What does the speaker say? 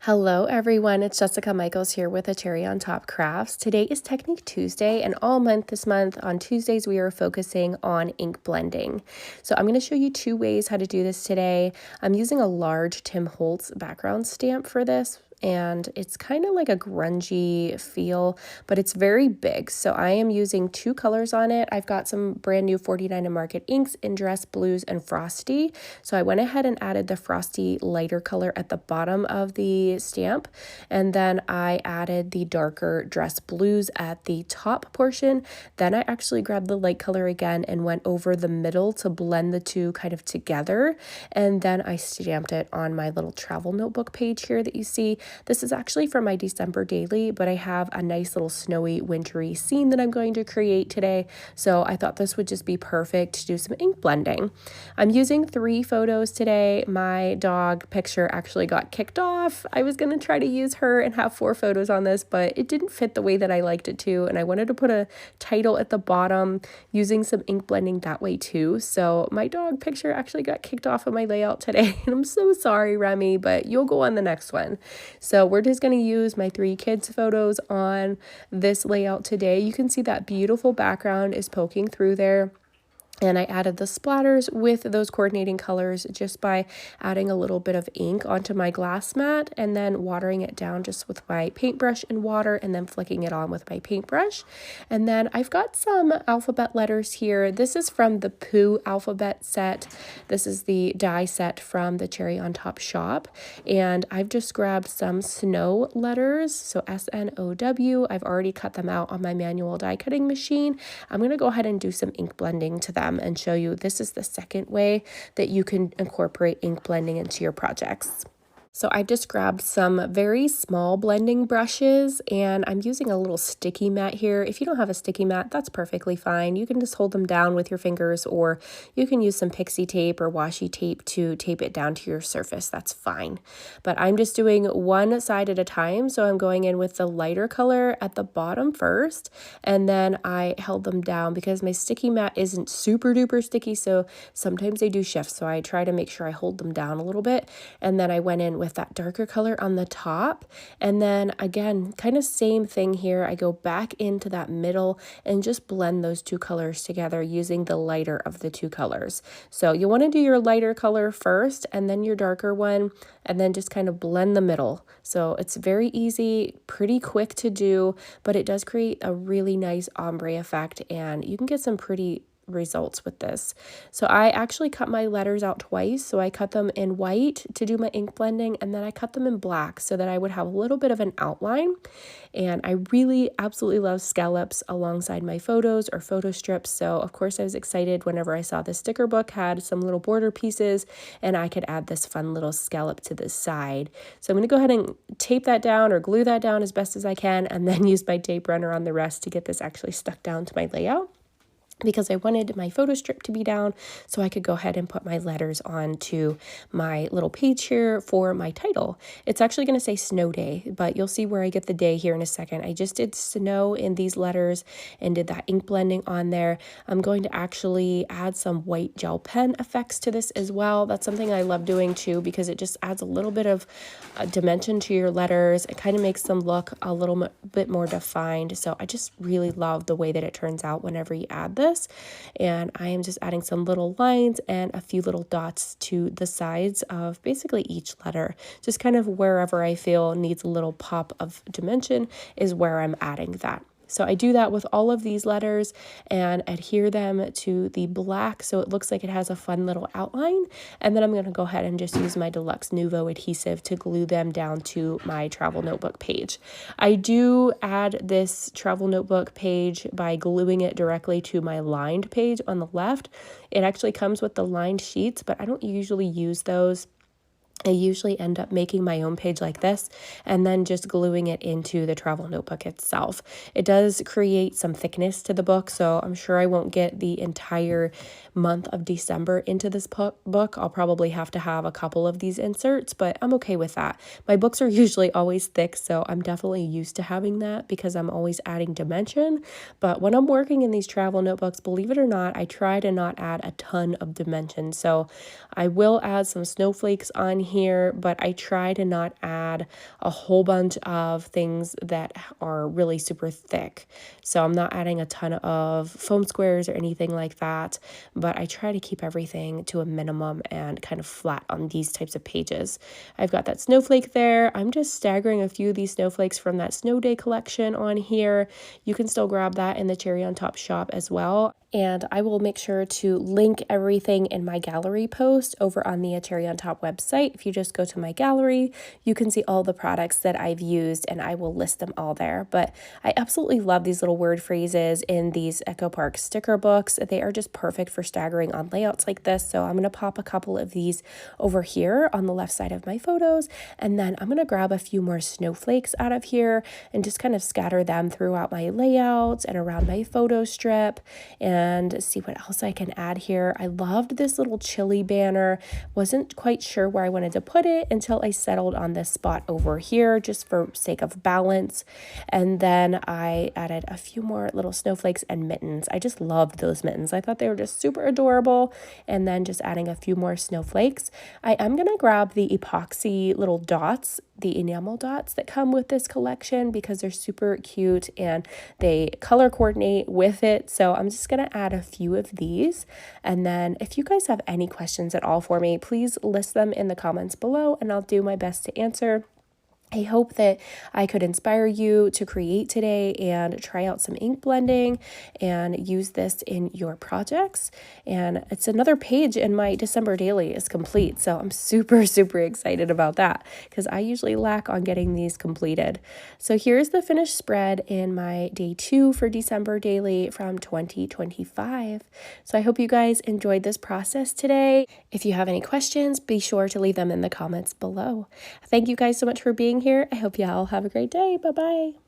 Hello everyone, it's Jessica Michaels here with a Cherry on Top Crafts. Today is Technique Tuesday, and all month this month on Tuesdays we are focusing on ink blending. So I'm going to show you two ways how to do this today. I'm using a large Tim Holtz background stamp for this, and it's kind of like a grungy feel, but it's very big. So I am using two colors on it. I've got some brand new 49 and Market inks in Dress Blues and Frosty. So I went ahead and added the Frosty lighter color at the bottom of the stamp, and then I added the darker Dress Blues at the top portion. Then I actually grabbed the light color again and went over the middle to blend the two kind of together, and then I stamped it on my little travel notebook page here that you see. This is actually for my December daily, but I have a nice little snowy wintry scene that I'm going to create today, so I thought this would just be perfect to do some ink blending. I'm using 3 photos today. My dog picture actually got kicked off. I was going to try to use her and have 4 photos on this, but it didn't fit the way that I liked it to, and I wanted to put a title at the bottom using some ink blending that way too. So my dog picture actually got kicked off of my layout today, and I'm so sorry, Remy, but you'll go on the next one. So we're just going to use my 3 kids photos on this layout today. You can see that beautiful background is poking through there. And I added the splatters with those coordinating colors just by adding a little bit of ink onto my glass mat and then watering it down just with my paintbrush and water, and then flicking it on with my paintbrush. And then I've got some alphabet letters here. This is from the Pooh alphabet set. This is the die set from the Cherry on Top shop. And I've just grabbed some snow letters, so S-N-O-W. I've already cut them out on my manual die cutting machine. I'm going to go ahead and do some ink blending to them and show you this is the second way that you can incorporate ink blending into your projects. So I just grabbed some very small blending brushes, and I'm using a little sticky mat here. If you don't have a sticky mat, that's perfectly fine. You can just hold them down with your fingers, or you can use some pixie tape or washi tape to tape it down to your surface. That's fine. But I'm just doing one side at a time. So I'm going in with the lighter color at the bottom first, and then I held them down because my sticky mat isn't super duper sticky, so sometimes they do shift. So I try to make sure I hold them down a little bit, and then I went in with that darker color on the top. And then again, kind of same thing here. I go back into that middle and just blend those two colors together using the lighter of the two colors. So you want to do your lighter color first and then your darker one, and then just kind of blend the middle. So it's very easy, pretty quick to do, but it does create a really nice ombre effect, and you can get some pretty results with this. So I actually cut my letters out twice. So I cut them in white to do my ink blending, and then I cut them in black so that I would have a little bit of an outline. And I really absolutely love scallops alongside my photos or photo strips. So of course I was excited whenever I saw the sticker book had some little border pieces and I could add this fun little scallop to the side. So I'm going to go ahead and tape that down or glue that down as best as I can, and then use my tape runner on the rest to get this actually stuck down to my layout, because I wanted my photo strip to be down so I could go ahead and put my letters onto my little page here for my title. It's actually going to say snow day, but you'll see where I get the day here in a second. I just did snow in these letters and did that ink blending on there. I'm going to actually add some white gel pen effects to this as well. That's something I love doing too, because it just adds a little bit of dimension to your letters. It kind of makes them look a little bit more defined. So I just really love the way that it turns out whenever you add this. And I am just adding some little lines and a few little dots to the sides of basically each letter. Just kind of wherever I feel needs a little pop of dimension is where I'm adding that. So I do that with all of these letters and adhere them to the black so it looks like it has a fun little outline. And then I'm going to go ahead and just use my Deluxe Nouveau adhesive to glue them down to my travel notebook page. I do add this travel notebook page by gluing it directly to my lined page on the left. It actually comes with the lined sheets, but I don't usually use those. I usually end up making my own page like this and then just gluing it into the travel notebook itself. It does create some thickness to the book, so I'm sure I won't get the entire month of December into this book. I'll probably have to have a couple of these inserts, but I'm okay with that. My books are usually always thick, so I'm definitely used to having that because I'm always adding dimension. But when I'm working in these travel notebooks, believe it or not, I try to not add a ton of dimension. So I will add some snowflakes on here, but I try to not add a whole bunch of things that are really super thick. So I'm not adding a ton of foam squares or anything like that, but I try to keep everything to a minimum and kind of flat on these types of pages. I've got that snowflake there. I'm just staggering a few of these snowflakes from that snow day collection on here. You can still grab that in the Cherry on Top shop as well. And I will make sure to link everything in my gallery post over on the Cherry on Top website. If you just go to my gallery, you can see all the products that I've used and I will list them all there. But I absolutely love these little word phrases in these Echo Park sticker books. They are just perfect for staggering on layouts like this. So I'm going to pop a couple of these over here on the left side of my photos. And then I'm going to grab a few more snowflakes out of here and just kind of scatter them throughout my layouts and around my photo strip, and see what else I can add here. I loved this little chili banner. Wasn't quite sure where I wanted to put it until I settled on this spot over here just for sake of balance. And then I added a few more little snowflakes and mittens. I just loved those mittens. I thought they were just super adorable. And then just adding a few more snowflakes. I am going to grab the epoxy little dots, the enamel dots that come with this collection, because they're super cute and they color coordinate with it. So I'm just going to add a few of these. And then if you guys have any questions at all for me, please list them in the comments below and I'll do my best to answer. I hope that I could inspire you to create today and try out some ink blending and use this in your projects. And it's another page in my December daily is complete. So I'm super, super excited about that because I usually lack on getting these completed. So here's the finished spread in my day 2 for December daily from 2025. So I hope you guys enjoyed this process today. If you have any questions, be sure to leave them in the comments below. Thank you guys so much for being here. I hope you all have a great day. Bye-bye.